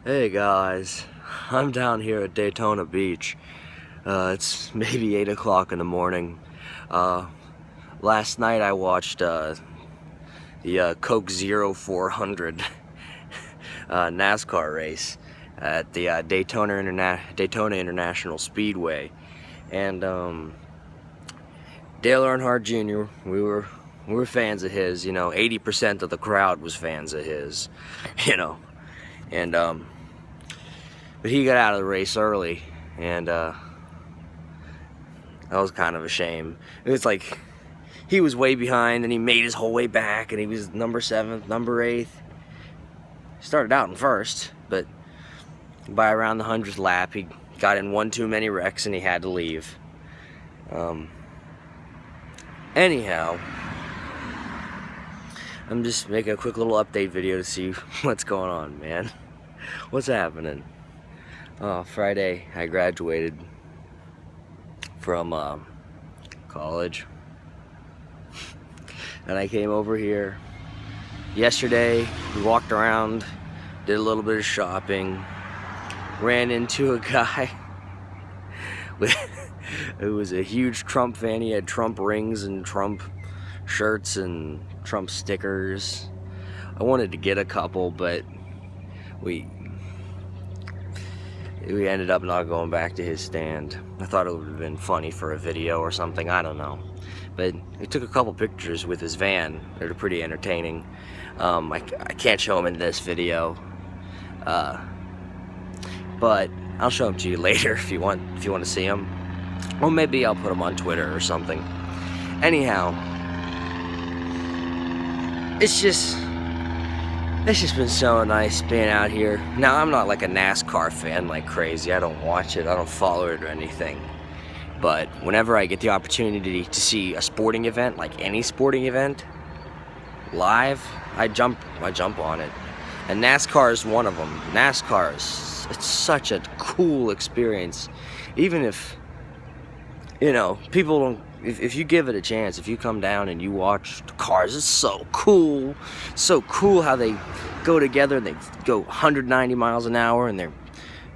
Hey guys, I'm down here at Daytona Beach. It's maybe 8 o'clock in the morning. Last night I watched the Coke Zero 400 NASCAR race at the Daytona International Speedway, and Dale Earnhardt Jr. We were fans of his. 80% of the crowd was fans of his. And but he got out of the race early, and that was kind of a shame. It was like he was way behind, and he made his whole way back, and he was number 7th, number 8th. Started out in first, but by around the 100th lap, he got in one too many wrecks, and he had to leave. Anyhow, I'm just making a quick little update video to see what's going on, man. What's happening? Friday, I graduated from college, and I came over here. Yesterday, we walked around, did a little bit of shopping, ran into a guy who was a huge Trump fan. He had Trump rings and Trump shirts and Trump stickers. I wanted to get a couple, but we ended up not going back to his stand. I thought it would have been funny for a video or something, I don't know. But he took a couple pictures with his van. They're pretty entertaining. I can't show them in this video, but I'll show them to you later if you want to see them. Or maybe I'll put them on Twitter or something. Anyhow, it's just been so nice being out here. Now, I'm not like a NASCAR fan like crazy. I don't watch it, I don't follow it or anything. But whenever I get the opportunity to see a sporting event, like any sporting event, live, I jump on it. And NASCAR is one of them. It's such a cool experience. Even if, people don't, if you give it a chance, if you come down and you watch the cars, it's so cool. So cool how they go together and they go 190 miles an hour and they're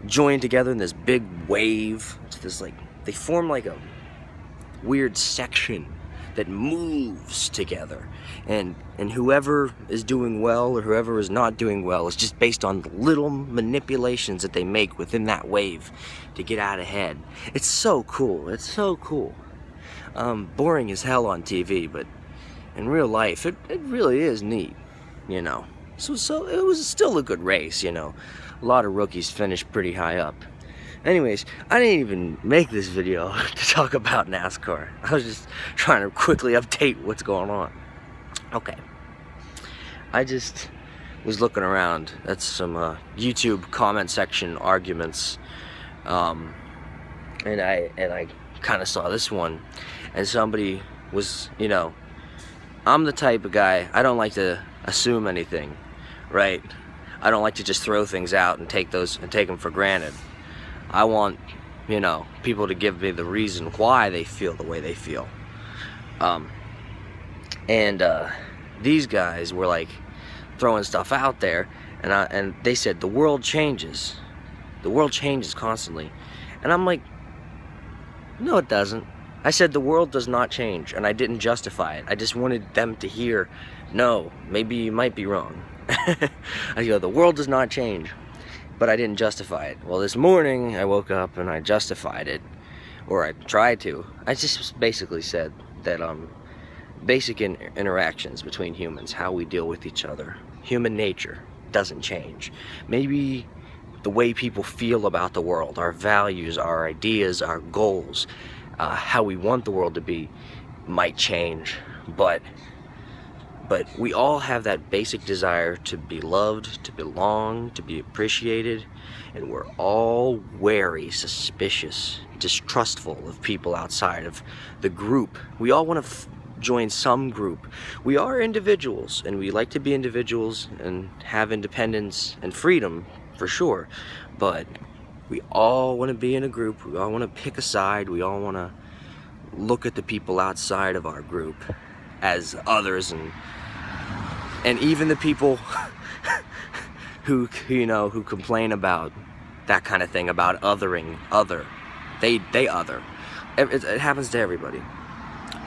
joined together in this big wave. It's this they form like a weird section that moves together. And whoever is doing well or whoever is not doing well is just based on the little manipulations that they make within that wave to get out ahead. It's so cool. It's so cool. Boring as hell on TV, but in real life, it really is neat, So it was still a good race, A lot of rookies finished pretty high up. Anyways, I didn't even make this video to talk about NASCAR. I was just trying to quickly update what's going on. Okay. I just was looking around at some YouTube comment section arguments, and I kind of saw this one, and somebody was, I'm the type of guy, I don't like to assume anything, right? I don't like to just throw things out and take them for granted. I want, people to give me the reason why they feel the way they feel. These guys were like throwing stuff out there, and they said the world changes. The world changes constantly. And I'm like, no, it doesn't. I said the world does not change, and I didn't justify it. I just wanted them to hear, no, maybe you might be wrong. I go, the world does not change, but I didn't justify it. Well, this morning I woke up and I justified it, or I tried to. I just basically said that basic interactions between humans, how we deal with each other, human nature doesn't change. Maybe the way people feel about the world, our values, our ideas, our goals, how we want the world to be might change, but we all have that basic desire to be loved, to belong, to be appreciated, and we're all wary, suspicious, distrustful of people outside of the group. We all want to join some group. We are individuals, and we like to be individuals and have independence and freedom, for sure, but we all want to be in a group. We all want to pick a side. We all want to look at the people outside of our group as others, and even the people who complain about that kind of thing, about othering, they other. It happens to everybody.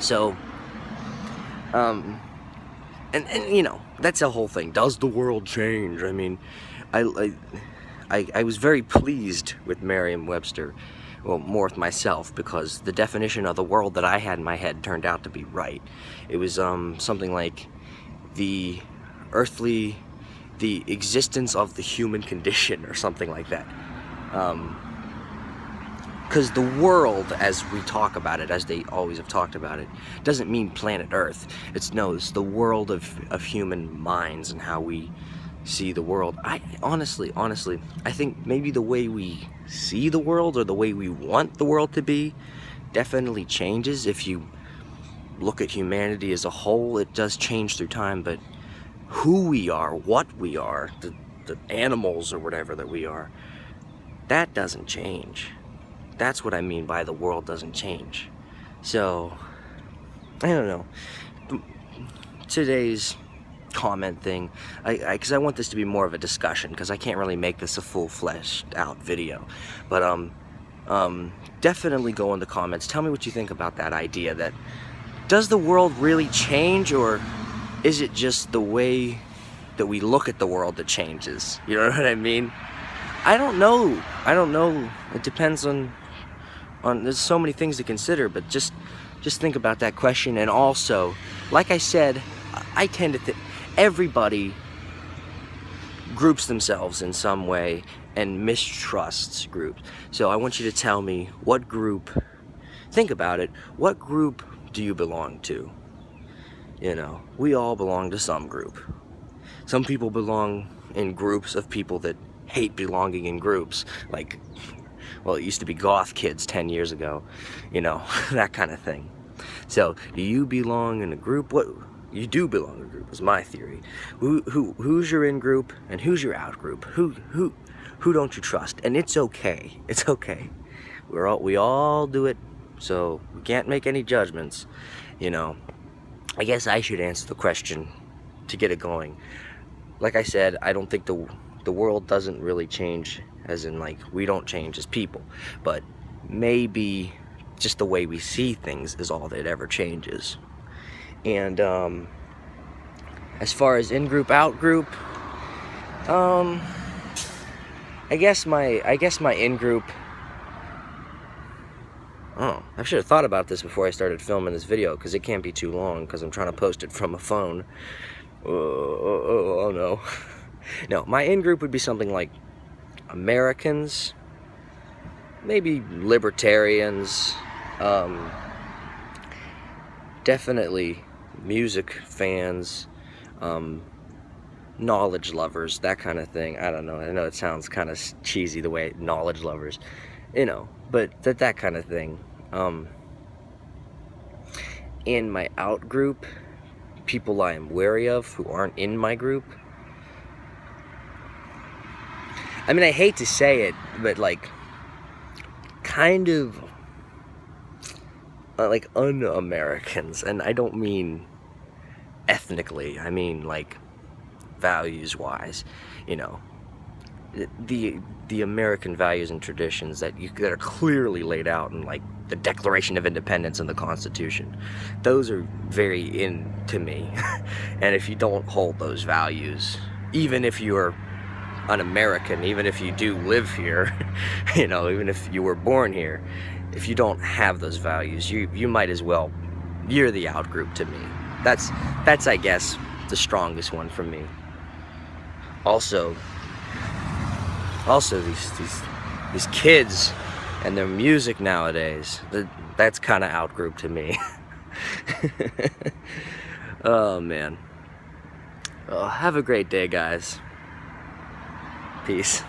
So, and that's the whole thing. Does the world change? I mean, I was very pleased with Merriam-Webster, well, more with myself, because the definition of the world that I had in my head turned out to be right. It was something like the existence of the human condition, or something like that. Because the world, as we talk about it, as they always have talked about it, doesn't mean planet Earth. It's the world of human minds and how we see the world. I honestly, I think maybe the way we see the world, or the way we want the world to be, definitely changes. If you look at humanity as a whole, it does change through time, but who we are, what we are, the animals or whatever that we are, that doesn't change. That's what I mean by the world doesn't change. So, I don't know. Today's comment thing, because I want this to be more of a discussion, because I can't really make this a full fleshed out video, but definitely go in the comments, tell me what you think about that idea, that does the world really change, or is it just the way that we look at the world that changes? You know what I mean? I don't know. It depends on there's so many things to consider, but just think about that question. And also, like I said, I tend to think everybody groups themselves in some way and mistrusts groups. So I want you to tell me what group, think about it, what group do you belong to? You know, we all belong to some group. Some people belong in groups of people that hate belonging in groups, like, well, it used to be goth kids 10 years ago, that kind of thing. So, do you belong in a group? What you do belong in a group is my theory. Who's your in group and who's your out group? Who don't you trust? And it's okay. It's okay. We all do it, so we can't make any judgments. I guess I should answer the question to get it going. Like I said, I don't think the world doesn't really change, as in, like, we don't change as people, but maybe just the way we see things is all that ever changes. And as far as in-group, out-group, I guess my in-group, I should have thought about this before I started filming this video, because it can't be too long, because I'm trying to post it from a phone. Oh no. No, my in-group would be something like Americans, maybe libertarians, definitely music fans, knowledge lovers, that kind of thing. I don't know. I know it sounds kind of cheesy the way knowledge lovers, but that kind of thing. In my out group, people I am wary of who aren't in my group. I mean, I hate to say it, but like, kind of like un-Americans, and I don't mean ethnically, I mean like values-wise, the American values and traditions that are clearly laid out in, like, the Declaration of Independence and the Constitution. Those are very in to me. And if you don't hold those values, even if you're an American, even if you do live here, even if you were born here, if you don't have those values, you might as well, you're the out group to me. That's I guess the strongest one for me. Also these kids and their music nowadays, that's kind of out group to me. Oh man. Have a great day, guys. Peace.